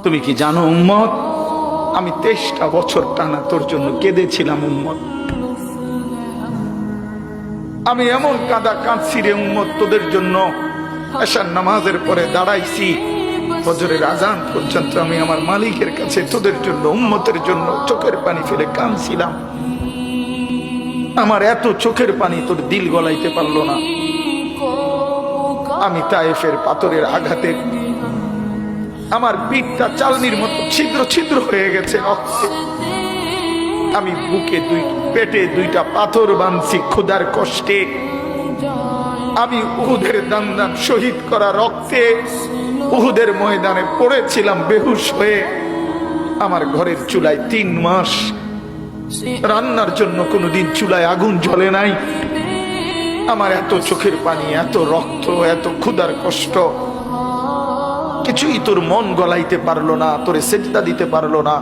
তুমি কি জানো উম্মত, আমি 23টা বছর টানা তোর জন্য কেঁদেছিলাম উম্মত। আমি এমন কাঁদা কাঁদছি রে উম্মত তোদের জন্য। এশার নামাজের পরে দাঁড়াইছি, ফজরের আজান পর্যন্ত আমি আমার মালিকের কাছে তোদের জন্য, উম্মতের জন্য চোখের পানি ফেলে কাঁদছিলাম। আমার এত চোখের পানি তোর দিল গলাইতে পারলো না। আমি তায়েফের পাথরের আঘাতে আমার পিঠটা চালনির মতো ছিদ্র ছিদ্র হয়ে গেছে রক্তে। আমি বুকে পেটে 2টা পাথর বাঁধছি ক্ষুধার কষ্টে। আমি উহুদের দান দান শহীদ করা রক্তে উহুদের ময়দানে পড়েছিলাম বেহুশ হয়ে। আমার ঘরের চুলায় 3 মাস রান্নার জন্য কোনোদিন চুলায় আগুন জ্বলে নাই। আমার এত চোখের পানি, এত রক্ত, এত ক্ষুধার কষ্ট, কিছুই তোর মন গলাইতে পারলো না, তোরে সেজদা দিতে পারলো না।